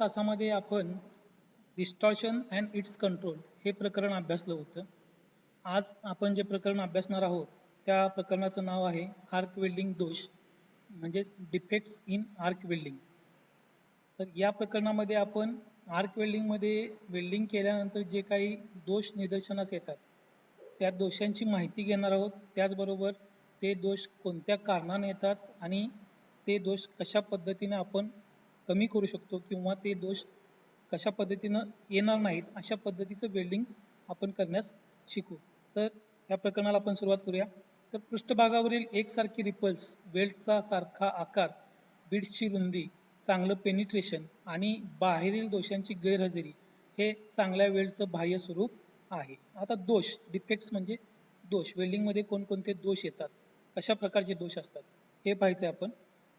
तासामध्ये आपण distortion and it's control हे प्रकरण अभ्यासलं होतं. आज आपण जे प्रकरण अभ्यासणार आहोत त्या प्रकरणाचं नाव आहे आर्क वेल्डिंग दोष, म्हणजेच डिफेक्ट्स इन आर्क वेल्डिंग. तर या प्रकरणामध्ये आपण आर्क वेल्डिंगमध्ये वेल्डिंग केल्यानंतर जे काही दोष निदर्शनास येतात त्या दोषांची माहिती घेणार आहोत. त्याचबरोबर ते दोष कोणत्या कारणाने येतात आणि ते दोष कशा पद्धतीने आपण कमी करू शकतो किंवा ते दोष कशा पद्धतीनं येणार नाहीत अशा पद्धतीचं वेल्डिंग आपण करण्यास शिकू. तर या प्रकरणाला आपण सुरुवात करूया. तर पृष्ठभागावरील एकसारखी रिपल्स, वेल्डचा सारखा आकार, बीड्सची रुंदी, चांगलं पेनिट्रेशन आणि बाहेरील दोषांची गैरहजेरी हे चांगल्या वेल्डचं बाह्य स्वरूप आहे. आता दोष, डिफेक्ट्स म्हणजे दोष, वेल्डिंगमध्ये कोणकोणते दोष येतात, कशा प्रकारचे दोष असतात हे पाहायचं आहे आपण.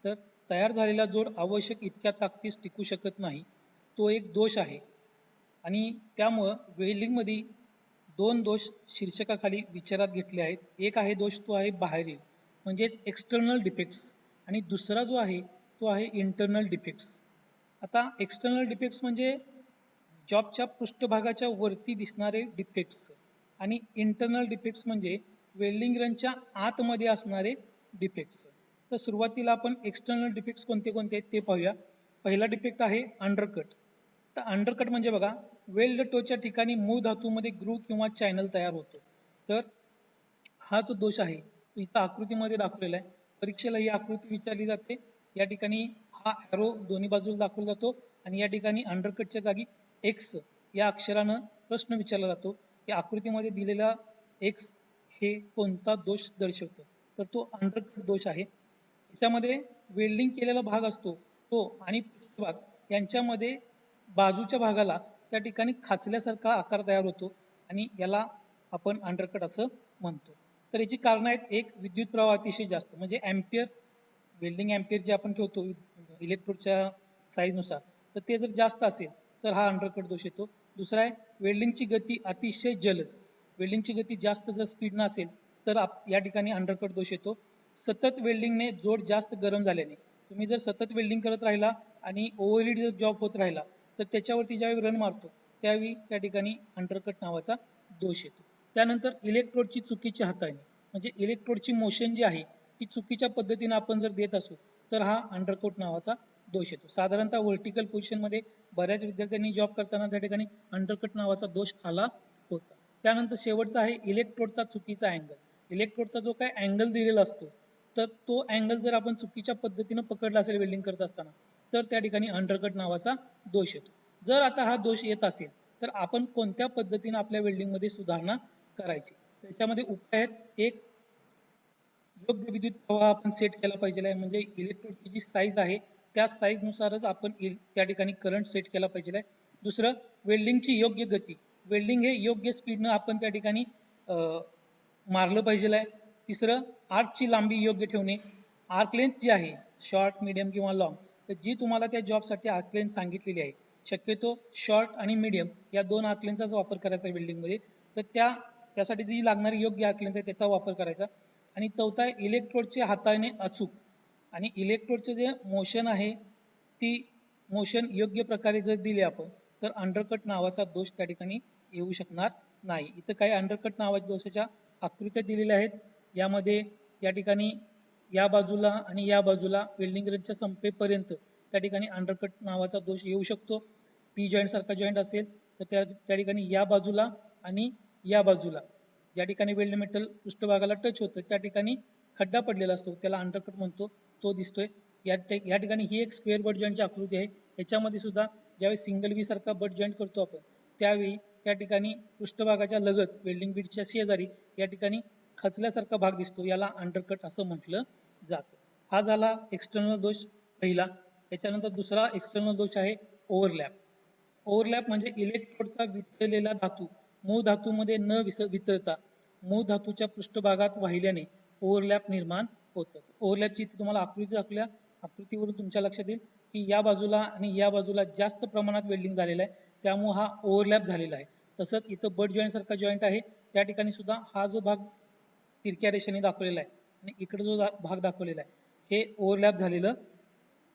तर तयार झालेला जोड आवश्यक इतक्या ताकदीस टिकू शकत नाही, तो एक दोष आहे. आणि त्यामुळं वेल्डिंगमध्ये दोन दोष शीर्षकाखाली विचारात घेतले आहेत. एक आहे दोष तो आहे बाहेरील म्हणजेच एक्सटर्नल डिफेक्ट्स आणि दुसरा जो आहे तो आहे इंटरनल डिफेक्ट्स. आता एक्सटर्नल डिफेक्ट्स म्हणजे जॉबच्या पृष्ठभागाच्या वरती दिसणारे डिफेक्ट्स आणि इंटरनल डिफेक्ट्स म्हणजे वेल्डिंग रनच्या आतमध्ये असणारे डिफेक्ट्स. तर सुरुवातीला आपण एक्सटर्नल डिफेक्ट्स कोणते कोणते आहेत ते पाहूया. पहिला डिफेक्ट आहे अंडरकट. तर अंडरकट म्हणजे बघा, वेल्ड टोच्या ठिकाणी मूळ धातूमध्ये ग्रूव्ह किंवा चॅनल तयार होतो. तर हा जो दोष आहे तो इथं आकृतीमध्ये दाखवलेला आहे. परीक्षेला ही आकृती विचारली जाते. या ठिकाणी हा ॲरो दोन्ही बाजूला दाखवला जातो आणि या ठिकाणी अंडरकटच्या जागी एक्स या अक्षरानं प्रश्न विचारला जातो की आकृतीमध्ये दिलेला एक्स हे कोणता दोष दर्शवतं. तर तो अंडरकट दोष आहे. याच्यामध्ये वेल्डिंग केलेला भाग असतो तो आणि पृष्ठभाग यांच्यामध्ये बाजूच्या भागाला त्या ठिकाणी खाचल्यासारखा आकार तयार होतो आणि याला आपण अंडरकट असं म्हणतो. तर याची कारणं आहेत. एक, विद्युत प्रवाह अतिशय जास्त म्हणजे ॲम्पियर, वेल्डिंग ॲम्पियर जे आपण ठेवतो इलेक्ट्रोडच्या साईजनुसार, तर ते जर जास्त असेल तर हा अंडरकट दोष येतो. दुसरा आहे वेल्डिंगची गती अतिशय जलद, वेल्डिंगची गती जास्त जर स्पीडनं असेल तर या ठिकाणी अंडरकट दोष येतो. सतत वेल्डिंगने जोड जास्त गरम झाल्याने, तुम्ही जर सतत वेल्डिंग करत राहिला आणि ओव्हरहीट जर जॉब होत राहिला तर त्याच्यावरती ज्यावेळी रन मारतो त्यावेळी त्या ठिकाणी अंडरकट नावाचा दोष येतो. त्यानंतर इलेक्ट्रोडची चुकीची हाताळणी म्हणजे इलेक्ट्रोडची मोशन जी आहे ती चुकीच्या पद्धतीने आपण जर देत असू तर हा अंडरकट नावाचा दोष येतो. साधारणतः व्हर्टिकल पोझिशनमध्ये बऱ्याच विद्यार्थ्यांनी जॉब करताना त्या ठिकाणी अंडरकट नावाचा दोष आला होता. त्यानंतर शेवटचा आहे इलेक्ट्रोडचा चुकीचा अँगल. इलेक्ट्रोडचा जो काय अँगल दिलेला असतो तर तो अँगल जर आपण चुकीच्या पद्धतीनं पकडला असेल वेल्डिंग करत असताना तर त्या ठिकाणी अंडरकट नावाचा दोष येतो. जर आता हा दोष येत असेल तर आपण कोणत्या पद्धतीने आपल्या वेल्डिंगमध्ये सुधारणा करायची, त्याच्यामध्ये उपाय आहेत. एक, योग्य विद्युत प्रवाह आपण सेट केला पाहिजे आहे, म्हणजे इलेक्ट्रोडची जी साईज आहे त्या साईजनुसारच आपण त्या ठिकाणी करंट सेट केला पाहिजे आहे. दुसरं, वेल्डिंगची योग्य गती, वेल्डिंग हे योग्य स्पीडनं आपण त्या ठिकाणी मारलं पाहिजे आहे. तिसरं, आर्कची लांबी योग्य ठेवणे, आर्क लेंथ जी आहे शॉर्ट, मीडियम किंवा लॉंग, तर जी तुम्हाला त्या जॉबसाठी आर्क लेंथ सांगितलेली आहे शक्यतो शॉर्ट आणि मीडियम या दोन आर्क लेंथचाच वापर करायचा आहे वेल्डिंगमध्ये. तर त्यासाठी जी लागणारी योग्य आर्क लेंथ आहे त्याचा वापर करायचा. आणि चौथा आहे इलेक्ट्रोडचे हाताळणे अचूक, आणि इलेक्ट्रोडचे जे मोशन आहे ती मोशन योग्य प्रकारे जर दिली आपण तर अंडरकट नावाचा दोष त्या ठिकाणी येऊ शकणार नाही. इथं काही अंडरकट नावाच्या दोषाच्या आकृत्या दिलेल्या आहेत. यामध्ये या ठिकाणी या बाजूला आणि या बाजूला वेल्डिंग रनच्या संपेपर्यंत त्या ठिकाणी अंडरकट नावाचा दोष येऊ शकतो. पी जॉईंट सारखा जॉईंट असेल तर त्या ठिकाणी या बाजूला आणि या बाजूला ज्या ठिकाणी वेल्ड मेटल पृष्ठभागाला टच होतं त्या ठिकाणी खड्डा पडलेला असतो त्याला अंडरकट म्हणतो, तो दिसतोय. या ठिकाणी ही एक स्क्वेअर बट जॉईंटची आकृती आहे. याच्यामध्ये सुद्धा ज्यावेळी सिंगल व्ही सारखा बट जॉईंट करतो आपण त्यावेळी त्या ठिकाणी पृष्ठभागाच्या लगत वेल्डिंग बीटच्या शेजारी या ठिकाणी खचल्यासारखा भाग दिसतो, याला अंडरकट असं म्हटलं जातं. हा झाला एक्सटर्नल दोष पहिला. याच्यानंतर दुसरा एक्सटर्नल दोष आहे ओव्हरलॅप. ओव्हरलॅप म्हणजे इलेक्ट्रोडचा वितळलेला धातू मूळ धातूमध्ये न वितळता मूळ धातूच्या पृष्ठभागात वाहिल्याने ओव्हरलॅप निर्माण होतं. ओव्हरलॅपची तुम्हाला आकृती दाखवल्या, आकृतीवरून तुमच्या लक्षात येईल की या बाजूला आणि या बाजूला जास्त प्रमाणात वेल्डिंग झालेलं आहे त्यामुळे हा ओव्हरलॅप झालेला आहे. तसंच इथं बट जॉईंट सारखा जॉईंट आहे त्या ठिकाणी सुद्धा हा जो भाग तिरक्या रेषेने दाखवलेला आहे आणि इकडे जो भाग दाखवलेला आहे हे ओव्हरलॅप झालेलं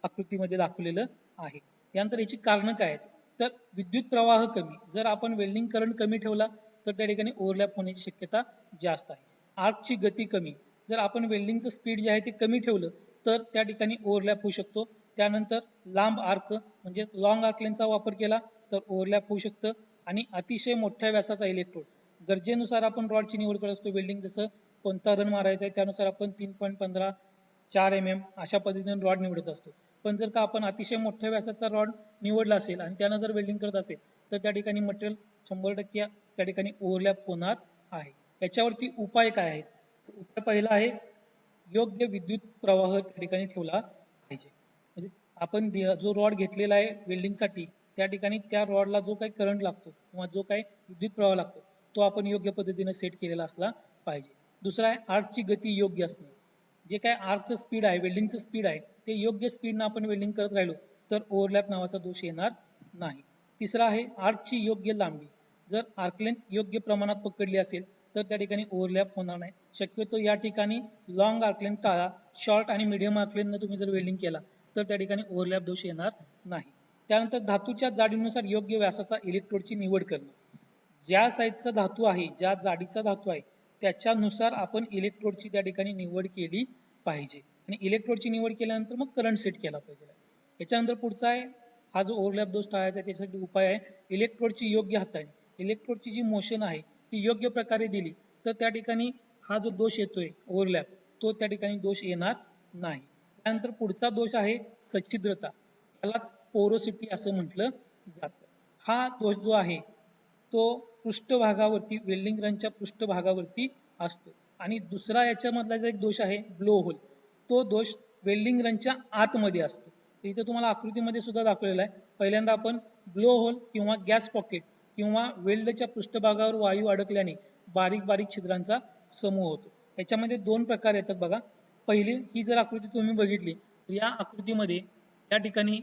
आकृतीमध्ये दाखवलेलं आहे. त्यानंतर याची कारणं काय आहेत, तर विद्युत प्रवाह कमी, जर आपण वेल्डिंग करंट कमी ठेवला तर त्या ठिकाणी ओव्हरलॅप होण्याची शक्यता जास्त आहे. आर्कची गती कमी, जर आपण वेल्डिंगचं स्पीड जे आहे ते कमी ठेवलं तर त्या ठिकाणी ओव्हरलॅप होऊ शकतो. त्यानंतर लांब आर्क म्हणजे लॉंग आर्क लेन्सचा वापर केला तर ओव्हरलॅप होऊ शकतं. आणि अतिशय मोठ्या व्यासाचा इलेक्ट्रोड, गरजेनुसार आपण रॉडची निवड करत असतो. वेल्डिंग जसं कोणता रन मारायचा आहे त्यानुसार आपण 3.15 4 अशा पद्धतीने रॉड निवडत असतो. पण जर का आपण अतिशय मोठ्या व्यासाचा रॉड निवडला असेल आणि त्यानं जर वेल्डिंग करत असेल तर त्या ठिकाणी मटेरियल 100% त्या ठिकाणी ओव्हरलॅप होणार आहे. याच्यावरती उपाय काय आहेत? उपाय पहिला आहे, योग्य विद्युत प्रवाह त्या ठिकाणी ठेवला पाहिजे. म्हणजे आपण जो रॉड घेतलेला आहे वेल्डिंगसाठी त्या ठिकाणी त्या रॉडला जो काही करंट लागतो किंवा जो काही विद्युत प्रवाह लागतो तो आपण योग्य पद्धतीने सेट केलेला असला पाहिजे. दुसरा आहे आर्कची गती योग्य असणे. जे काय आर्कचं स्पीड आहे, वेल्डिंगचं स्पीड आहे ते योग्य स्पीडनं आपण वेल्डिंग करत राहिलो तर ओव्हरलॅप नावाचा दोष येणार नाही. तिसरा आहे आर्कची योग्य लांबी. जर आर्क लेंथ योग्य प्रमाणात पकडली असेल तर त्या ठिकाणी ओव्हरलॅप होणार नाही. शक्यतो या ठिकाणी लॉंग आर्क लेंथ टाळा. शॉर्ट आणि मीडियम आर्क लेंथनं तुम्ही जर वेल्डिंग केला तर त्या ठिकाणी ओव्हरलॅप दोष येणार नाही. त्यानंतर धातूच्या जाडीनुसार योग्य व्यासाचा इलेक्ट्रोडची निवड करणं. ज्या साईजचा धातू आहे, ज्या जाडीचा धातू आहे त्याच्यानुसार आपण इलेक्ट्रोडची त्या ठिकाणी निवड केली पाहिजे. आणि इलेक्ट्रोडची निवड केल्यानंतर मग करंट सेट केला पाहिजे. याच्यानंतर पुढचा आहे, हा जो ओव्हरलॅप दोष टाळायचा त्यासाठी उपाय आहे इलेक्ट्रोडची योग्य हाताळणी. इलेक्ट्रोडची जी मोशन आहे ती योग्य प्रकारे दिली तर त्या ठिकाणी हा जो दोष येतोय ओव्हरलॅप तो त्या ठिकाणी दोष येणार नाही. त्यानंतर पुढचा दोष आहे सच्छिद्रता, त्यालाच पोरोसिटी असं म्हटलं जातं. हा दोष जो आहे तो पृष्ठभागावरती वेल्डिंग रनच्या पृष्ठभागावरती असतो. आणि दुसरा याच्यामधला जो एक दोष आहे ब्लो होल, तो दोष वेल्डिंग रनच्या आतमध्ये असतो. इथे तुम्हाला आकृतीमध्ये सुद्धा दाखवलेला आहे. पहिल्यांदा आपण ब्लो होल किंवा गॅस पॉकेट किंवा वेल्डच्या पृष्ठभागावर वायू अडकल्याने बारीक बारीक छिद्रांचा समूह होतो. याच्यामध्ये दोन प्रकार येतात बघा. पहिली ही जर आकृती तुम्ही बघितली तर या आकृतीमध्ये त्या ठिकाणी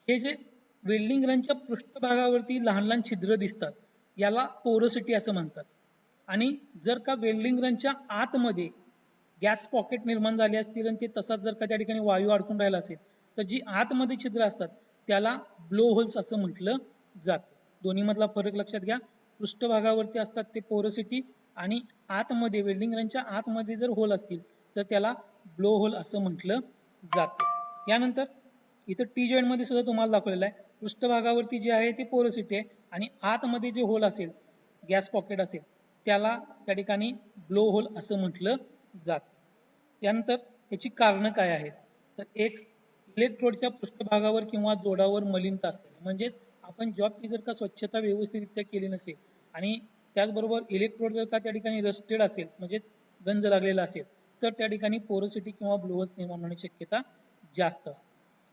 हे जे वेल्डिंग रनच्या पृष्ठभागावरती लहान लहान छिद्र दिसतात याला पोरोसिटी असं म्हणतात. आणि जर का वेल्डिंग रनच्या आतमध्ये गॅस पॉकेट निर्माण झाले असतील आणि ते तसाच जर का त्या ठिकाणी वायू अडकून राहिला असेल तर जी आतमध्ये छिद्र असतात त्याला ब्लो होल्स असं म्हटलं जातं. दोन्ही मधला फरक लक्षात घ्या. पृष्ठभागावरती असतात ते पोरोसिटी आणि आतमध्ये वेल्डिंग रनच्या आतमध्ये जर होल असतील तर त्याला ब्लो होल असं म्हटलं जातं. यानंतर इथं टी जॉईंट मध्ये सुद्धा तुम्हाला दाखवलेलं आहे. पृष्ठभागावरती जे आहे ते पोरोसिटी आहे आणि आतमध्ये जे होल असेल गॅस पॉकेट असेल त्याला त्या ठिकाणी ब्लो होल असं म्हटलं जातं. त्यानंतर याची कारणं काय आहेत, तर एक इलेक्ट्रोडच्या पृष्ठभागावर किंवा जोडावर मलिनता असते. म्हणजेच आपण जॉबची जर का स्वच्छता व्यवस्थितरित्या केली नसेल आणि त्याचबरोबर इलेक्ट्रोड जर का त्या ठिकाणी रस्टेड असेल म्हणजेच गंज लागलेला असेल तर त्या ठिकाणी पोरोसिटी किंवा ब्लो होल्स निर्माण होण्याची शक्यता जास्त असते.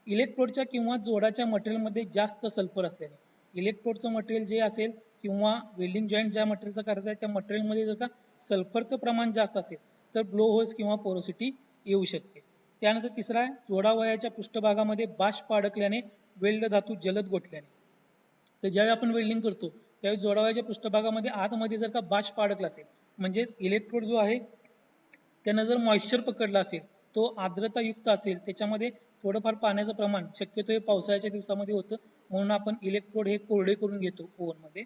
इलेक्ट्रोडच्या किंवा जोडाच्या मटेरियलमध्ये जास्त सल्फर असल्याने, इलेक्ट्रोडचं मटेरियल जे असेल किंवा वेल्डिंग जॉईंट ज्या मटेरियलचा करायचा आहे त्या मटेरियलमध्ये जर का सल्फरचं प्रमाण जास्त असेल तर ब्लो होल्स किंवा पोरोसिटी येऊ शकते. त्यानंतर तिसरा आहे जोडावयाच्या पृष्ठभागामध्ये बाष्प अडकल्याने वेल्ड धातू जलद गोठल्याने. तर ज्यावेळी आपण वेल्डिंग करतो त्यावेळी जोडावयाच्या पृष्ठभागामध्ये आतमध्ये जर का बाष्प अडकला असेल म्हणजेच इलेक्ट्रोड जो आहे त्यानं जर मॉइश्चर पकडला असेल, तो आर्द्रतायुक्त असेल, त्याच्यामध्ये थोडंफार पाण्याचं प्रमाण शक्यतो हे पावसाळ्याच्या दिवसामध्ये होतं म्हणून आपण इलेक्ट्रोड हे कोरडे करून घेतो ओव्हनमध्ये.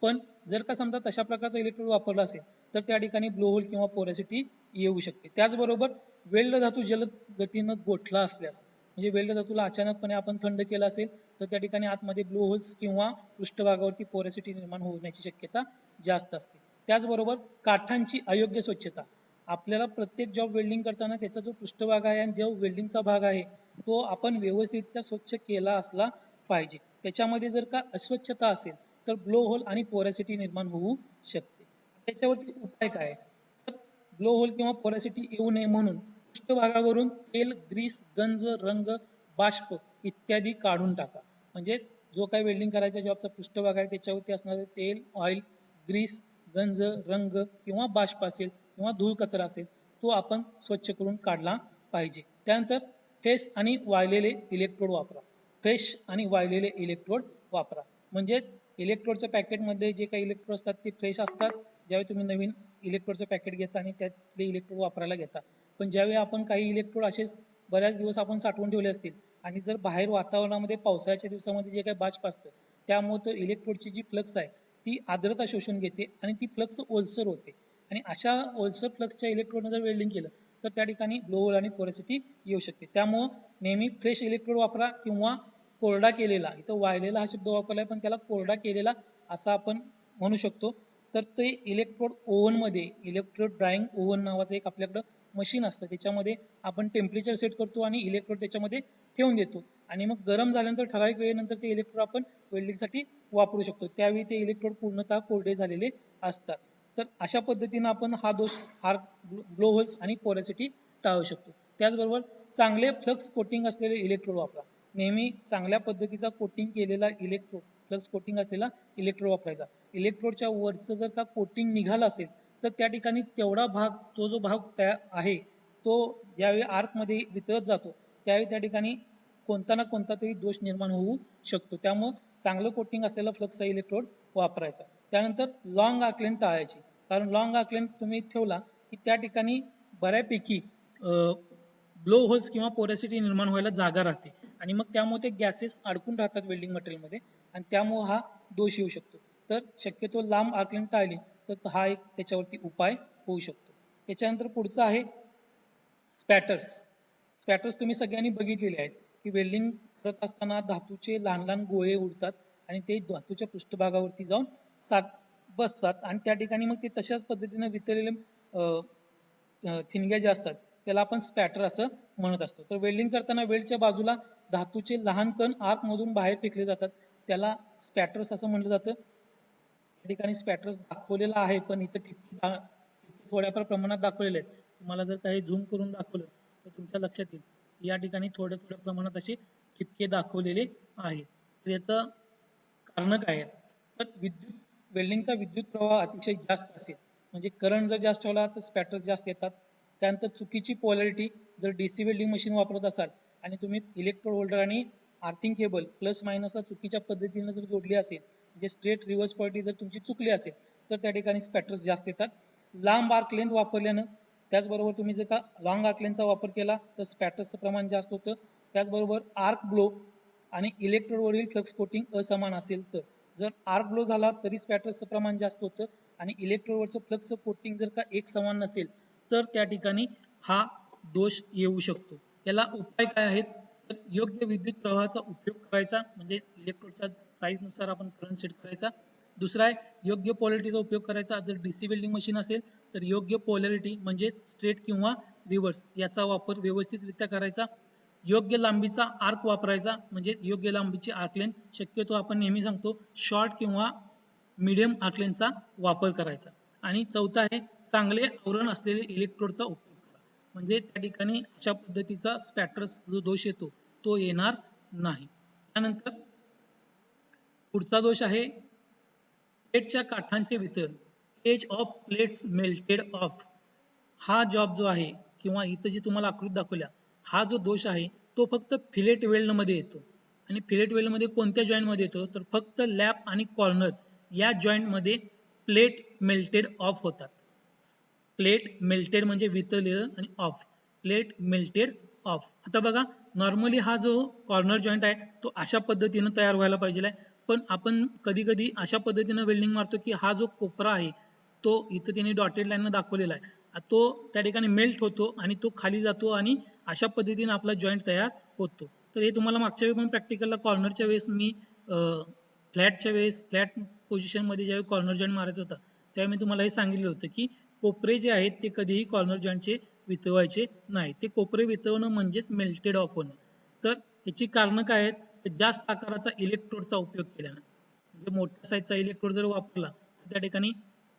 पण जर का समजा तशा प्रकारचा इलेक्ट्रोड वापरला असेल तर त्या ठिकाणी ब्लो होल किंवा पोरोसिटी येऊ शकते. त्याचबरोबर वेल्ड धातू जलद गतीनं गोठला असल्यास म्हणजे वेल्ड धातूला अचानकपणे आपण थंड केला असेल तर त्या ठिकाणी आतमध्ये ब्लो होल्स किंवा पृष्ठभागावरती पोरोसिटी निर्माण होण्याची शक्यता जास्त असते. त्याचबरोबर काठांची अयोग्य स्वच्छता. आपल्याला प्रत्येक जॉब वेल्डिंग करताना त्याचा जो पृष्ठभाग आहे आणि जो वेल्डिंगचा भाग आहे तो आपण व्यवस्थित स्वच्छ केला असला पाहिजे. त्याच्यामध्ये जर का अस्वच्छता असेल तर ब्लो होल आणि पोरोसिटी निर्माण होऊ शकते. त्याच्यावरती उपाय काय, तर ब्लो होल किंवा पोरोसिटी येऊ नये म्हणून पृष्ठभागावरून तेल, ग्रीस, गंज, रंग, बाष्प इत्यादी काढून टाका. म्हणजे जो काही वेल्डिंग करायचा जॉबचा पृष्ठभाग आहे त्याच्यावरती असणारे तेल, ऑइल, ग्रीस, गंज, रंग किंवा बाष्प असेल किंवा धूळ कचरा असेल तो आपण स्वच्छ करून काढला पाहिजे. त्यानंतर फ्रेश आणि वाळलेले इलेक्ट्रोड वापरा. फ्रेश आणि वाळलेले इलेक्ट्रोड वापरा. म्हणजे इलेक्ट्रोडच्या पॅकेटमध्ये जे काही इलेक्ट्रोड असतात ते फ्रेश असतात ज्यावेळी तुम्ही नवीन इलेक्ट्रोडचं पॅकेट घेता आणि त्यातले इलेक्ट्रोड वापरायला घेता. पण ज्यावेळी आपण काही इलेक्ट्रोड असेच बऱ्याच दिवस आपण साठवून ठेवले असतील आणि जर बाहेर वातावरणामध्ये पावसाळ्याच्या दिवसामध्ये जे काही बाष्प असतं त्यामुळे तो इलेक्ट्रोडची जी फ्लक्स आहे ती आर्द्रता शोषून घेते आणि ती फ्लक्स ओलसर होते आणि अशा ओलसर फ्लक्सच्या इलेक्ट्रोडनं जर वेल्डिंग केलं तर त्या ठिकाणी ब्लो होल आणि पोरॅसिटी येऊ शकते. त्यामुळं नेहमी फ्रेश इलेक्ट्रोड वापरा किंवा कोरडा केलेला, इथं वाळलेला हा शब्द वापरलाय पण त्याला कोरडा केलेला असा आपण म्हणू शकतो. तर ते इलेक्ट्रोड ओव्हनमध्ये इलेक्ट्रोड ड्रायिंग ओव्हन नावाचं एक आपल्याकडं मशीन असतं, त्याच्यामध्ये आपण टेम्परेचर सेट करतो आणि इलेक्ट्रोड त्याच्यामध्ये ठेवून देतो आणि मग गरम झाल्यानंतर ठराविक वेळेनंतर ते इलेक्ट्रोड आपण वेल्डिंगसाठी वापरू शकतो. त्यावेळी ते इलेक्ट्रोड पूर्णतः कोरडे झालेले असतात. तर अशा पद्धतीनं आपण हा दोष ब्लो होल्स आणि पोरॅसिटी टाळू शकतो. त्याचबरोबर चांगले फ्लक्स कोटिंग असलेले इलेक्ट्रोड वापरा. नेहमी चांगल्या पद्धतीचा कोटिंग केलेला इलेक्ट्रोड फ्लक्स कोटिंग असलेला इलेक्ट्रोड वापरायचा. इलेक्ट्रोडच्या वरचं जर का कोटिंग निघालं असेल तर त्या ठिकाणी तेवढा भाग, तो जो भाग तयार आहे तो ज्यावेळी आर्कमध्ये वितळत जातो त्यावेळी त्या ठिकाणी कोणता ना कोणता तरी दोष निर्माण होऊ शकतो. त्यामुळं चांगलं कोटिंग असलेला फ्लक्सचा इलेक्ट्रोड वापरायचा. त्यानंतर लॉंग आर्क लेंथ टाळायची, कारण लॉंग आर्क लेंथ तुम्ही ठेवला की त्या ठिकाणी बऱ्यापैकी ब्लो होल्स किंवा पोरॅसिटी निर्माण व्हायला जागा राहते आणि मग त्यामुळे ते गॅसेस अडकून राहतात वेल्डिंग मटेरियलमध्ये आणि त्यामुळे हा दोष येऊ शकतो. तर शक्यतो लांब आर्क लेंथ टाळली तर हा एक त्याच्यावरती उपाय होऊ शकतो. त्याच्यानंतर पुढचं आहे स्पॅटर्स. स्पॅटर्स तुम्ही सगळ्यांनी बघितलेले आहेत की वेल्डिंग करत असताना धातूचे लहान लहान गोळे उडतात आणि ते धातूच्या पृष्ठभागावरती जाऊन बसतात आणि त्या ठिकाणी मग ते तशाच पद्धतीने वितळलेले ठिणग्या ज्या असतात त्याला आपण स्पॅटर असं म्हणत असतो. तर वेल्डिंग करताना वेल्डच्या बाजूला धातूचे लहान कण आतमधून बाहेर फेकले जातात, त्याला स्पॅटर्स असं म्हटलं जातं. या ठिकाणी स्पॅटर्स दाखवलेला आहे पण इथं ठिपके थोड्याफार प्रमाणात दाखवलेले आहेत. तुम्हाला जर काही झूम करून दाखवलं तर तुमच्या लक्षात येईल या ठिकाणी थोड्या थोड्या प्रमाणात असे ठिपके दाखवलेले आहेत. तर याचं कारण काय आहे तर वेल्डिंगचा विद्युत प्रवाह अतिशय जास्त असेल म्हणजे करंट जर जास्त ठेवला तर स्पॅटर्स जास्त येतात. त्यानंतर चुकीची पोलॅरिटी, जर डीसी वेल्डिंग मशीन वापरत असाल आणि तुम्ही इलेक्ट्रोड होल्डर आणि आर्थिंग केबल प्लस मायनसला चुकीच्या पद्धतीने जर जोडली असेल म्हणजे स्ट्रेट रिव्हर्स पॉलिटी जर तुमची चुकली असेल तर त्या ठिकाणी स्पॅटर्स जास्त येतात. लांब आर्क लेंथ वापरल्यानं, त्याचबरोबर तुम्ही जर का लॉंग आर्क लेंथचा वापर केला तर स्पॅटर्सचं प्रमाण जास्त होतं. त्याचबरोबर आर्क ब्लो आणि इलेक्ट्रोडवरील फ्लक्स कोटिंग असमान असेल तर, जर आर्क ब्लो झाला तरी स्पॅटर्सचं प्रमाण जास्त होतं आणि इलेक्ट्रोडवरचं फ्लक्स कोटिंग जर का एक समान नसेल तर त्या ठिकाणी हा दोष येऊ शकतो. याला उपाय काय आहेत तर योग्य विद्युत प्रवाहाचा उपयोग करायचा, म्हणजे इलेक्ट्रोडच्या साईज नुसार आपण करंट सेट करायचा. दुसरा आहे योग्य पोलॅरिटीचा उपयोग करायचा. जर डीसी वेल्डिंग मशीन असेल तर योग्य पोलॅरिटी म्हणजे स्ट्रेट किंवा रिव्हर्स याचा वापर व्यवस्थितरित्या करायचा. योग्य लांबीचा आर्क वापरायचा, म्हणजे योग्य लांबीची आर्क लेंथ. शक्यतो आपण नेहमी सांगतो शॉर्ट किंवा मीडियम आर्क लेंथचा वापर करायचा. आणि चौथा आहे चांगले आवरण असलेले इलेक्ट्रोडचा उपयोग करा, म्हणजे त्या ठिकाणी अशा पद्धतीचा स्पॅटर्स जो दोष येतो तो येणार नाही. त्यानंतर पुढचा दोष आहे प्लेटच्या काठांचे वितरण, edge of plates melted off. हा जॉब जो आहे किंवा इथं जी तुम्हाला आकृती दाखवल्या हा जो दोष आहे तो फक्त फिलेट वेल्ड मध्ये येतो. आणि फिलेट वेल्ड मध्ये कोणत्या जॉईंट मध्ये येतो तर फक्त लॅप आणि कॉर्नर या जॉईंट मध्ये प्लेट मेल्टेड ऑफ होतात. प्लेट मेल्टेड म्हणजे वितळलेलं आणि ऑफ, प्लेट मेल्टेड ऑफ. आता बघा नॉर्मली हा जो कॉर्नर जॉईंट आहे तो अशा पद्धतीनं तयार व्हायला पाहिजे आहे, पण आपण कधी कधी अशा पद्धतीनं वेल्डिंग मारतो की हा जो कोपरा आहे तो इथं त्यांनी डॉटेड लाईन दाखवलेला आहे तो त्या ठिकाणी मेल्ट होतो आणि तो खाली जातो आणि अशा पद्धतीने आपला जॉईंट तयार होतो. तर हे तुम्हाला मागच्या वेळी पण प्रॅक्टिकलला कॉर्नरच्या वेळेस मी फ्लॅटच्या वेळेस फ्लॅट पोझिशन मध्ये ज्यावेळी कॉर्नर जॉईंट मारायचा होता त्यावेळी मी तुम्हाला हे सांगितलं होतं की कोपरे जे आहेत ते कधीही कॉर्नर जॉईंटचे वितळवायचे नाही. ते कोपरे वितळवणं म्हणजेच मेल्टेड ऑफ होणं. तर याची कारणं काय आहेत तर जास्त आकाराचा इलेक्ट्रोडचा उपयोग केल्यानं, म्हणजे मोठ्या साईजचा इलेक्ट्रोड जर वापरला तर त्या ठिकाणी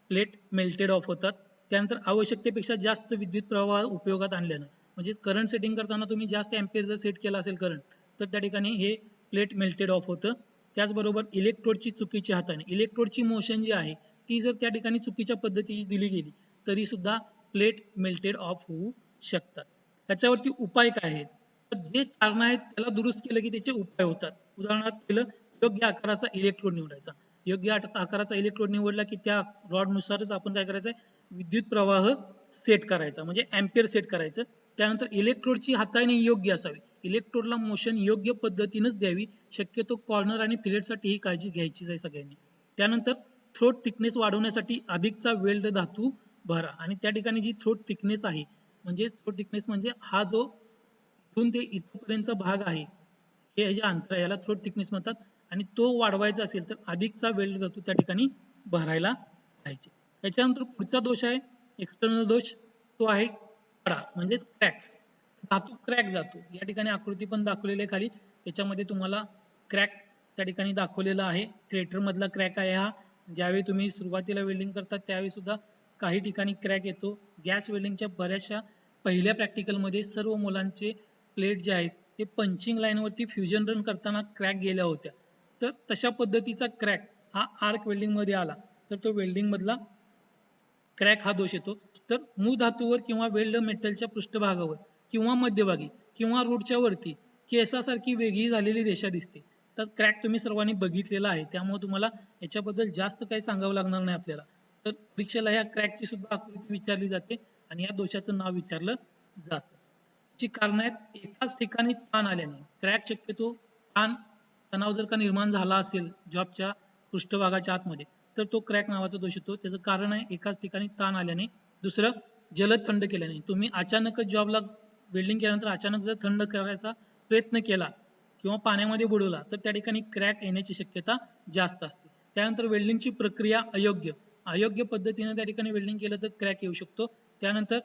प्लेट मेल्टेड ऑफ होतात. त्यानंतर आवश्यकतेपेक्षा जास्त विद्युत प्रवाह उपयोगात आणल्यानं, म्हणजे करंट सेटिंग करताना तुम्ही जास्त एम्पियर जर सेट केला असेल करंट तर त्या ठिकाणी हे प्लेट मेल्टेड ऑफ होतं. त्याचबरोबर इलेक्ट्रोडची चुकीच्या हाताने, इलेक्ट्रोडची मोशन जी आहे ती जर त्या ठिकाणी चुकीच्या पद्धतीची दिली गेली तरी सुद्धा प्लेट मेल्टेड ऑफ होऊ शकतात. त्याच्यावरती उपाय काय आहेत तर जे कारण आहेत त्याला दुरुस्त केलं की त्याचे उपाय होतात. उदाहरणार्थ पहिलं योग्य आकाराचा इलेक्ट्रोड निवडायचा. योग्य आकाराचा इलेक्ट्रोड निवडला की त्या रॉड नुसारच आपण काय करायचं विद्युत प्रवाह सेट करायचा, म्हणजे एम्पियर सेट करायचं. त्यानंतर इलेक्ट्रोडची हाताळणी योग्य असावी, इलेक्ट्रोडला मोशन योग्य पद्धतीनेच द्यावी, शक्यतो कॉर्नर आणि फिलेटसाठी ही काळजी घ्यायचीच आहे सगळ्यांनी. त्यानंतर थ्रोट थिकनेस वाढवण्यासाठी अधिकचा वेल्ड धातू भरा, आणि त्या ठिकाणी जी थ्रोट थिकनेस आहे म्हणजे थ्रोट थिकनेस म्हणजे हा जो इथून ते इथपर्यंत भाग आहे, हे जे अंतर आहे याला थ्रोट थिकनेस म्हणतात, आणि तो वाढवायचा असेल तर अधिकचा वेल्ड धातू त्या ठिकाणी भरायला पाहिजे. त्याच्यानंतर पुढचा दोष आहे एक्सटर्नल दोष, तो आहे कडा म्हणजे क्रॅक, धातू क्रॅक जातो. या ठिकाणी आकृती पण दाखवलेली आहे खाली, त्याच्यामध्ये तुम्हाला क्रॅक त्या ठिकाणी दाखवलेला आहे. क्रेटर मधला क्रॅक आहे हा. ज्यावेळी तुम्ही सुरुवातीला वेल्डिंग करतात त्यावेळी सुद्धा काही ठिकाणी क्रॅक येतो. गॅस वेल्डिंगच्या बऱ्याचशा पहिल्या प्रॅक्टिकलमध्ये सर्व मुलांचे प्लेट जे आहेत ते पंचिंग लाईनवरती फ्युजन रन करताना क्रॅक गेल्या होत्या. तर तशा पद्धतीचा क्रॅक हा आर्क वेल्डिंग मध्ये आला तर तो वेल्डिंग मधला क्रॅक हा दोष येतो. तर मूळ धातूवर किंवा वेल्ड मेटलच्या पृष्ठभागावर किंवा मध्यभागी किंवा रूटच्या वरती केसासारखी वेगळी झालेली रेषा दिसते, तर क्रॅक तुम्ही सर्वांनी बघितलेला आहे, त्यामुळे तुम्हाला याच्याबद्दल जास्त काही सांगावं लागणार नाही आपल्याला. तर परीक्षेला ह्या क्रॅकची सुद्धा आकृती विचारली जाते आणि या दोषाचं नाव विचारलं जातं. ची कारण आहेत एकाच ठिकाणी ताण आल्याने, क्रॅक शक्यतो तणाव जर का निर्माण झाला असेल जॉबच्या पृष्ठभागाच्या आतमध्ये तर तो क्रॅक नावाचा दोष येतो. त्याचं कारण आहे एकाच ठिकाणी ताण आल्याने. दुसरं जलद थंड केल्याने, तुम्ही अचानकच जॉबला वेल्डिंग केल्यानंतर अचानक जर थंड करायचा प्रयत्न केला किंवा पाण्यामध्ये बुडवला तर त्या ठिकाणी क्रॅक येण्याची शक्यता जास्त असते. त्यानंतर वेल्डिंगची प्रक्रिया अयोग्य पद्धतीने त्या ठिकाणी वेल्डिंग केलं तर क्रॅक येऊ शकतो. त्यानंतर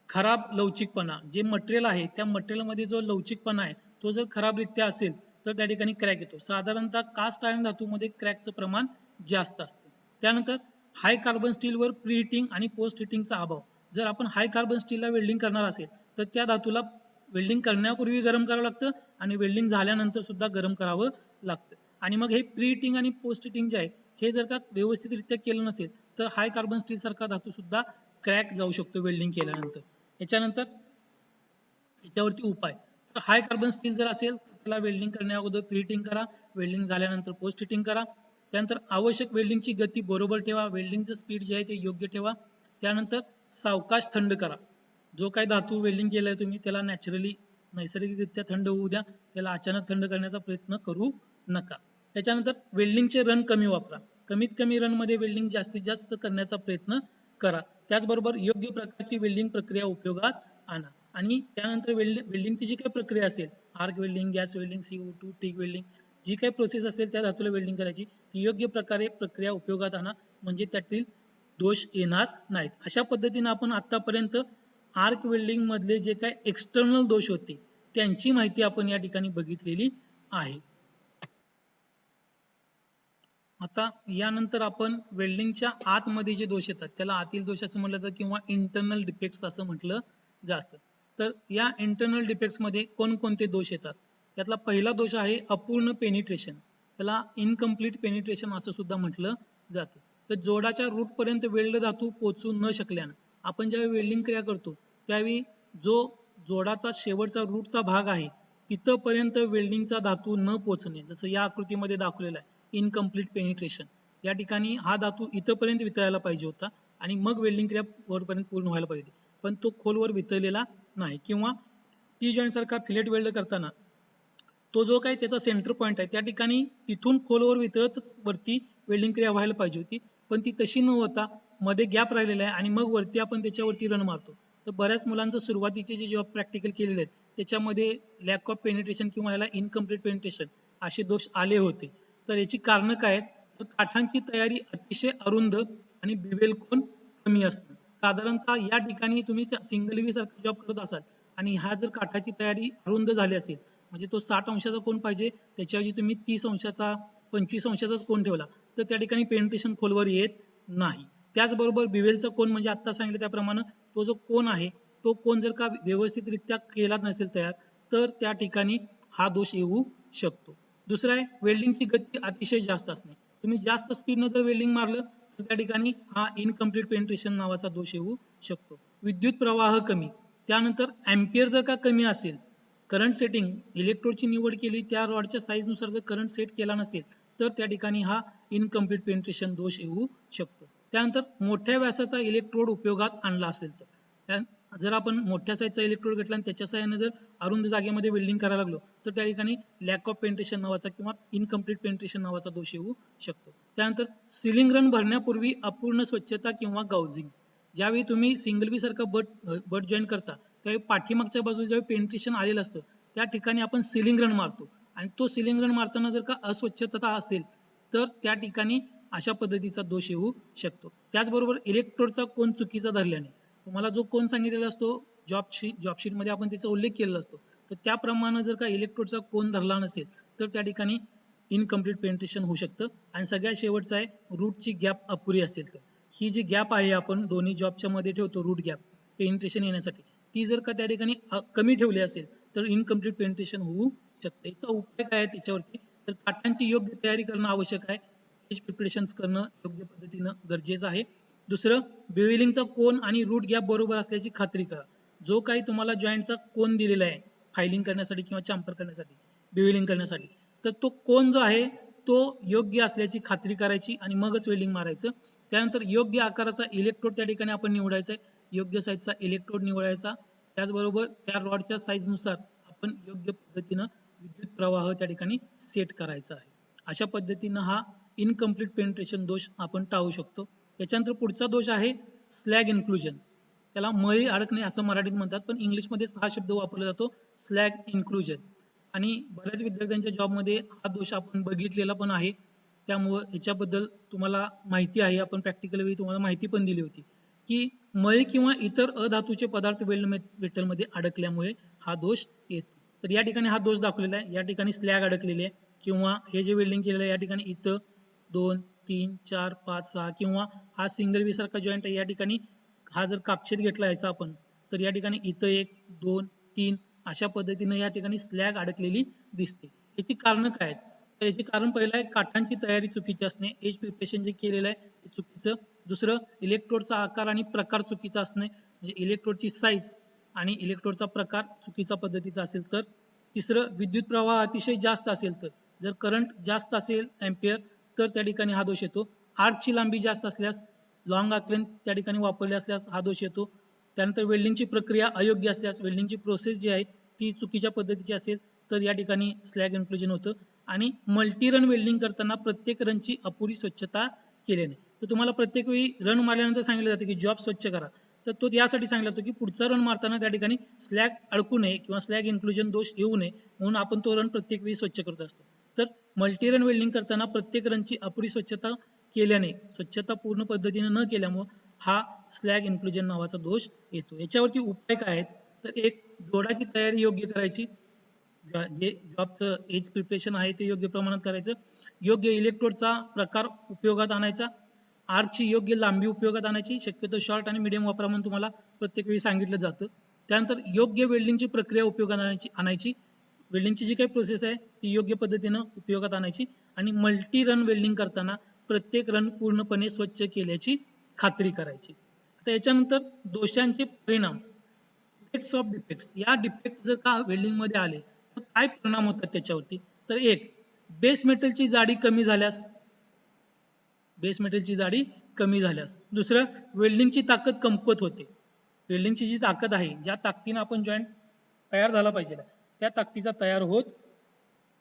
खराब लवचिकपणा, जे मटेरियल आहे त्या मटेरियलमध्ये जो लवचिकपणा आहे तो जर खराबरित्या असेल तर त्या ठिकाणी क्रॅक येतो. साधारणतः कास्ट आयर्न धातूमध्ये क्रॅकचं प्रमाण जास्त असतं. त्यानंतर हाय कार्बन स्टीलवर प्री हिटिंग आणि पोस्ट हिटिंगचा अभाव, जर आपण हाय कार्बन स्टीलला वेल्डिंग करणार असेल तर त्या धातूला वेल्डिंग करण्यापूर्वी गरम करावं लागतं आणि वेल्डिंग झाल्यानंतर सुद्धा गरम करावं लागतं. आणि मग हे प्री हिटिंग आणि पोस्ट हिटिंग जे आहे हे जर का व्यवस्थितरित्या केलं नसेल तर हाय कार्बन स्टील सारखा धातू सुद्धा क्रॅक जाऊ शकतो वेल्डिंग केल्यानंतर. याच्यानंतर याच्यावरती उपाय, तर हाय कार्बन स्टील जर असेल तर त्याला वेल्डिंग करण्या अगोदर प्री हिटिंग करा, वेल्डिंग झाल्यानंतर पोस्ट हिटिंग करा. त्यानंतर आवश्यक वेल्डिंगची गती बरोबर ठेवा, वेल्डिंगचं स्पीड जे आहे ते योग्य ठेवा. त्यानंतर सावकाश थंड करा, जो काही धातू वेल्डिंग केलाय तुम्ही त्याला नैसर्गिकरित्या थंड होऊ द्या, त्याला अचानक थंड करण्याचा प्रयत्न करू नका. त्याच्यानंतर वेल्डिंगचे रन कमी वापरा, कमीत कमी रन मध्ये वेल्डिंग जास्तीत जास्त करण्याचा प्रयत्न करा. त्याचबरोबर योग्य प्रकारची वेल्डिंग प्रक्रिया उपयोगात आणा. आणि त्यानंतर वेल्डिंगची जी काही प्रक्रिया असेल, arc welding, gas welding, CO2, TIG welding, जी काही प्रोसेस असेल त्या धातूला वेल्डिंग करायची ती योग्य प्रकारे प्रक्रिया उपयोगात आणा, म्हणजे त्यातील दोष येणार नाहीत. अशा पद्धतीने आपण आतापर्यंत आर्क वेल्डिंग मधले जे काही एक्सटर्नल दोष होते त्यांची माहिती आपण या ठिकाणी बघितलेली आहे. आता यानंतर आपण वेल्डिंगच्या आतमध्ये जे दोष येतात त्याला आतील दोष असं म्हटलं जातं किंवा इंटरनल डिफेक्ट्स असं म्हटलं जातं. तर या इंटरनल डिफेक्ट्स मध्ये कोणकोणते दोष येतात, त्यातला पहिला दोष आहे अपूर्ण पेनिट्रेशन, त्याला इनकम्प्लीट पेनिट्रेशन असं सुद्धा म्हटलं जातं. तर जोडाच्या रूट पर्यंत वेल्ड धातू पोहोचू न शकल्यानं आपण ज्यावेळी वेल्डिंग क्रिया करतो त्यावेळी जो जोडाचा शेवटचा रूटचा भाग आहे तिथपर्यंत वेल्डिंगचा धातू न पोहोचणे, जसं या आकृतीमध्ये दाखवलेलं आहे इनकम्प्लीट पेनिट्रेशन, या ठिकाणी हा धातू इथपर्यंत वितळायला पाहिजे होता आणि मग वेल्डिंग क्रिया वरपर्यंत पूर्ण व्हायला पाहिजे, पण तो खोलवर वितळलेला नाही. किंवा टी जॉईंट सारखा फिलेट वेल्ड करताना तो जो काही त्याचा सेंटर पॉईंट आहे त्या ठिकाणी तिथून खोलवर वितळत वरती वेल्डिंग क्रिया व्हायला पाहिजे होती, पण ती तशी न होता मध्ये गॅप राहिलेला आहे आणि मग वरती आपण त्याच्यावरती रन मारतो. तर बऱ्याच मुलांचं सुरुवातीचे जे जॉब प्रॅक्टिकल केलेले आहेत त्याच्यामध्ये लॅक ऑफ पेनिट्रेशन किंवा याला इनकम्प्लीट पेनिट्रेशन असे दोष आले होते. तर याची कारणं काय आहेत, तर काठांची तयारी अतिशय अरुंद आणि बिवेल कोन कमी असतं. साधारणतः या ठिकाणी तुम्ही सिंगल व्ही सारखा जॉब करत असाल आणि हा जर काठाची तयारी अरुंद झाली असेल म्हणजे तो 60 अंशाचा कोन पाहिजे त्याच्याऐवजी तुम्ही 30 अंशाचा 25 अंशाचाच कोन ठेवला तर त्या ठिकाणी पेनिट्रेशन खोलवर येत नाही. त्याचबरोबर बिवेलचा कोन म्हणजे आता सांगितलं त्याप्रमाणे तो जो कोन आहे तो कोन जर का व्यवस्थितरित्या केला नसेल तयार तर त्या ठिकाणी हा दोष येऊ शकतो. दुसरा आहे वेल्डिंगची गती अतिशय जास्त असणे, तुम्ही जास्त स्पीडनं जर वेल्डिंग मारलं तर त्या ठिकाणी हा इनकम्प्लीट पेनिट्रेशन नावाचा दोष येऊ शकतो. विद्युत प्रवाह कमी, त्यानंतर अँपियर जर का कमी असेल, करंट सेटिंग इलेक्ट्रोडची निवड केली त्या रॉडच्या साईज नुसार जर करंट सेट केला नसेल तर त्या ठिकाणी हा इनकम्प्लीट पेनिट्रेशन दोष येऊ शकतो. त्यानंतर मोठ्या व्यासाचा इलेक्ट्रोड उपयोगात आणला असेल तर जर आपण मोठ्या साईजचा इलेक्ट्रोड घेतला आणि त्याच्या साहाय्याने जर अरुंद जागेमध्ये वेल्डिंग करायला लागलो तर त्या ठिकाणी लॅक ऑफ पेनिट्रेशन नावाचा किंवा इनकम्प्लीट पेनिट्रेशन नावाचा दोष येऊ शकतो. त्यानंतर सिलिंग रन भरण्यापूर्वी अपूर्ण स्वच्छता किंवा गाउजिंग. ज्यावेळी तुम्ही सिंगल बी सारखा बट जॉईन करता त्यावेळी पाठीमागच्या बाजूला ज्यावेळी पेनिट्रेशन आलेलं असतं त्या ठिकाणी आपण सिलिंग रन मारतो आणि तो सिलिंग रन मारताना जर का अस्वच्छता असेल तर त्या ठिकाणी अशा पद्धतीचा दोष येऊ शकतो. त्याचबरोबर इलेक्ट्रोडचा कोन चुकीचा धरल्याने, तुम्हाला जो कोन सांगितलेला असतो जॉब मध्ये आपण त्याचा उल्लेख केलेला असतो, तर त्याप्रमाणे जर का इलेक्ट्रोडचा कोन धरला नसेल तर त्या ठिकाणी इनकम्प्लीट पेनिट्रेशन होऊ शकतं. आणि सगळ्यात शेवटचा आहे रूटची गॅप अपुरी असेल तर, ही जी गॅप आहे आपण दोन्ही जॉबच्या मध्ये ठेवतो रूट गॅप पेनिट्रेशन येण्यासाठी, ती जर का त्या ठिकाणी कमी ठेवली असेल तर इनकम्प्लीट पेनिट्रेशन होऊ शकते. याचा उपाय काय आहे त्याच्यावरती, तर काठांची योग्य तयारी करणं आवश्यक आहे. एज प्रिपरेशन करणं योग्य पद्धतीनं गरजेचं आहे. दुसरं, बेविलिंगचा कोन आणि रूट गॅप बरोबर असल्याची खात्री करा. जो काही तुम्हाला जॉईंटचा कोन दिलेला आहे फायलिंग करण्यासाठी किंवा चॅम्पर करण्यासाठी, बेविलिंग करण्यासाठी, तर तो कोन जो आहे तो योग्य असल्याची खात्री करायची आणि मगच वेल्डिंग मारायचं. त्यानंतर योग्य आकाराचा इलेक्ट्रोड त्या ठिकाणी आपण निवडायचा आहे, योग्य साईजचा इलेक्ट्रोड निवडायचा. त्याचबरोबर त्या रॉडच्या साईजनुसार आपण योग्य पद्धतीनं विद्युत प्रवाह त्या ठिकाणी सेट करायचा आहे. अशा पद्धतीनं हा इनकम्प्लीट पेनिट्रेशन दोष आपण टाळू शकतो. याच्यानंतर पुढचा दोष आहे स्लॅग इन्क्लुजन. त्याला मळी अडकणे असं मराठीत म्हणतात, पण इंग्लिशमध्ये हा शब्द वापरला जातो स्लॅग इन्क्लुजन. आणि बऱ्याच विद्यार्थ्यांच्या जॉबमध्ये हा दोष आपण बघितलेला पण आहे, त्यामुळं याच्याबद्दल तुम्हाला माहिती आहे. आपण प्रॅक्टिकल वेळी तुम्हाला माहिती पण दिली होती की मळी किंवा इतर अधातूचे पदार्थ वेल्ड मेटलमध्ये अडकल्यामुळे हा दोष येतो. तर या ठिकाणी हा दोष दाखवलेला आहे. या ठिकाणी स्लॅग अडकलेले आहे किंवा हे जे वेल्डिंग केलेलं आहे या ठिकाणी इथं 2, 3, 4, 5, 6 किंवा हा सिंगल वी सारखा जॉईंट आहे, या ठिकाणी हा जर कापछेद घेतला याचा आपण, तर या ठिकाणी इथं 1, 2, 3 अशा पद्धतीनं या ठिकाणी स्लॅग अडकलेली दिसते. याची कारण काय आहेत, तर याचे कारण पहिलं आहे काठांची तयारी चुकीची असणे, एज प्रिपरेशन जे केलेलं आहे ते चुकीचं. दुसरं, इलेक्ट्रोडचा आकार आणि प्रकार चुकीचा असणे, म्हणजे इलेक्ट्रोडची साईज आणि इलेक्ट्रोडचा प्रकार चुकीचा पद्धतीचा असेल तर. तिसरं, विद्युत प्रवाह अतिशय जास्त असेल तर, जर करंट जास्त असेल एम्पियर तर त्या ठिकाणी हा दोष येतो. आर्कची लांबी जास्त असल्यास, लॉंग आर्क लेंथ त्या ठिकाणी वापरले असल्यास हा दोष येतो. त्यानंतर वेल्डिंगची प्रक्रिया अयोग्य असल्यास, वेल्डिंगची प्रोसेस जी आहे ती चुकीच्या पद्धतीची असेल तर या ठिकाणी स्लॅग इन्क्लुजन होतं. आणि मल्टी रन वेल्डिंग करताना प्रत्येक रनची अपुरी स्वच्छता केल्याने, तर तुम्हाला प्रत्येक वेळी रन मारल्यानंतर सांगितलं जातं की जॉब स्वच्छ करा, तर तो यासाठी सांगितलं जातो की पुढचा रन मारताना त्या ठिकाणी स्लॅग अडकू नये किंवा स्लॅग इन्क्लुजन दोष येऊ नये म्हणून आपण तो रन प्रत्येक वेळी स्वच्छ करत असतो. तर मल्टी रन वेल्डिंग करताना प्रत्येक रनची अपुरी स्वच्छता केल्याने, स्वच्छता पूर्ण पद्धतीने न केल्यामुळे हा स्लॅग इन्क्लुजन नावाचा दोष येतो. याच्यावरती उपाय काय आहेत, तर एक, जोडाची तयारी योग्य करायची, जे जॉबचं एज प्रिपरेशन आहे ते योग्य प्रमाणात करायचं, योग्य इलेक्ट्रोडचा प्रकार उपयोगात आणायचा, आर्कची योग्य लांबी उपयोगात आणायची, शक्यतो शॉर्ट आणि मीडियम वापरा म्हणून तुम्हाला प्रत्येक वेळी सांगितलं जातं. त्यानंतर योग्य वेल्डिंगची प्रक्रिया उपयोगात आणायची, वेल्डिंगची जी काही प्रोसेस आहे ती योग्य पद्धतीनं उपयोगात आणायची आणि मल्टी रन वेल्डिंग करताना प्रत्येक रन पूर्णपणे स्वच्छ केल्याची खात्री करायची. आता याच्यानंतर दोषांचे परिणाम, इफेक्ट्स ऑफ डिफेक्ट्स. या डिफेक्ट जर का वेल्डिंग मध्ये आले तर काय परिणाम होतात त्याच्यावरती, तर एक, बेस मेटलची जाडी कमी झाल्यास, बेस मेटलची जाडी कमी झाल्यास. दुसरं, वेल्डिंगची ताकद कमकुवत होते, वेल्डिंगची जी ताकद आहे, ज्या ताकदीनं आपण जॉईंट तयार झाला पाहिजे त्या ताकदीचा तयार होत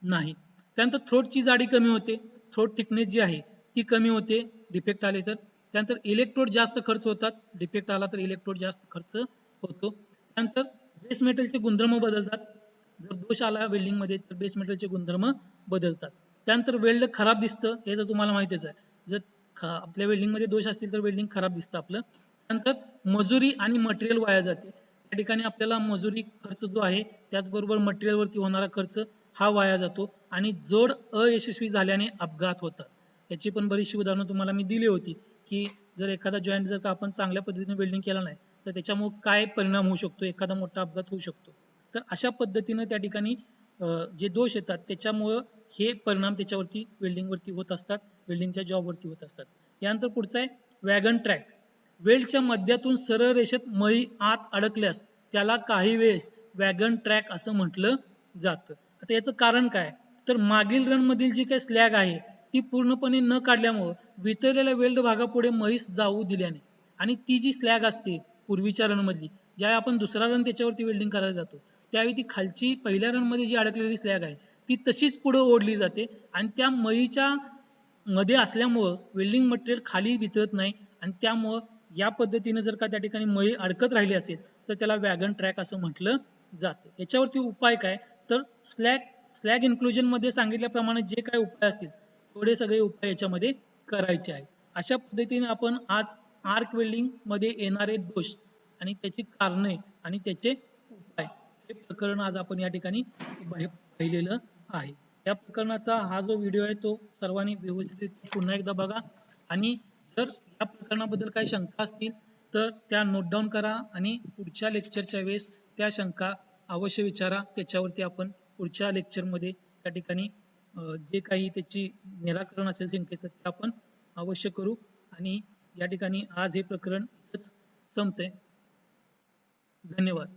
नाही. त्यानंतर थ्रोटची जाडी कमी होते, थ्रोट थिकनेस जी आहे ती कमी होते डिफेक्ट आले तर. त्यानंतर इलेक्ट्रोड जास्त खर्च होतात, डिफेक्ट आला तर इलेक्ट्रोड जास्त खर्च होतो. त्यानंतर बेस मेटलचे गुणधर्म बदलतात, जर दोष आला वेल्डिंग मध्ये तर बेस मेटलचे गुणधर्म बदलतात. त्यानंतर वेल्ड खराब दिसतं, हे तर तुम्हाला माहितीच आहे, जर आपल्या वेल्डिंग मध्ये दोष असतील तर वेल्डिंग खराब दिसतं आपलं. त्यानंतर मजुरी आणि मटेरियल वाया जाते, त्या ठिकाणी आपल्याला मजुरी खर्च जो आहे त्याचबरोबर मटेरियल वरती होणारा खर्च हा वाया जातो आणि जोड अयशस्वी झाल्याने अपघात होतात. याची पण बरीचशी उदाहरणं तुम्हाला मी दिली होती की जर एखादा जॉईंट जर का आपण चांगल्या पद्धतीने वेल्डिंग केला नाही तर त्याच्यामुळे काय परिणाम होऊ शकतो, एखादा मोठा अपघात होऊ शकतो. तर अशा पद्धतीने त्या ठिकाणी जे दोष येतात त्याच्यामुळं हे परिणाम त्याच्यावरती वेल्डिंगवरती होत असतात, वेल्डिंगच्या जॉबवरती होत असतात. यानंतर पुढचा आहे वॅगन ट्रॅक. वेल्डच्या मध्यातून सरळ रेषेत मळी आत अडकल्यास त्याला काही वेळेस वॅगन ट्रॅक असं म्हटलं जातं. आता याचं कारण काय, तर मागील रन मधील जी काही स्लॅग आहे ती पूर्णपणे न काढल्यामुळे वितळलेल्या वेल्ड भागापुढे मळीस जाऊ दिल्याने आणि ती जी स्लॅग असते पूर्वीच्या रनमधली, ज्यावेळी आपण दुसरा रन त्याच्यावरती वेल्डिंग करायला जातो त्यावेळी ती खालची पहिल्या रनमध्ये जी अडकलेली स्लॅग आहे ती तशीच पुढे ओढली जाते आणि त्या मळीच्या मध्ये असल्यामुळं वेल्डिंग मटेरियल खाली वितळत नाही आणि त्यामुळं या पद्धतीने जर का त्या ठिकाणी मळी अडकत राहिली असेल तर त्याला वॅगन ट्रॅक असं म्हटलं जातं. याच्यावरती उपाय काय, तर स्लॅग इन्क्लुजन मध्ये सांगितल्याप्रमाणे जे काही उपाय असतील थोडे सगळे उपाय याच्यामध्ये करायचे आहेत. अशा पद्धतीने आपण आज आर्क वेल्डिंग मध्ये येणारे दोष आणि त्याची कारणे आणि त्याचे उपाय हे प्रकरण आज आपण या ठिकाणी पाहिलेलं आहे. या प्रकरणाचा हा जो व्हिडिओ आहे तो सर्वांनी व्यवस्थित पुन्हा एकदा बघा आणि जर या प्रकरणाबद्दल काही शंका असतील तर त्या नोट डाऊन करा आणि पुढच्या लेक्चरच्या वेळेस त्या शंका अवश्य विचारा. त्याच्यावरती आपण पुढच्या लेक्चरमध्ये त्या ठिकाणी जे काही त्याची निराकरण असेल शंकेचं ते आपण अवश्य करू. आणि या ठिकाणी आज हे प्रकरण इथंच संपतंय. धन्यवाद.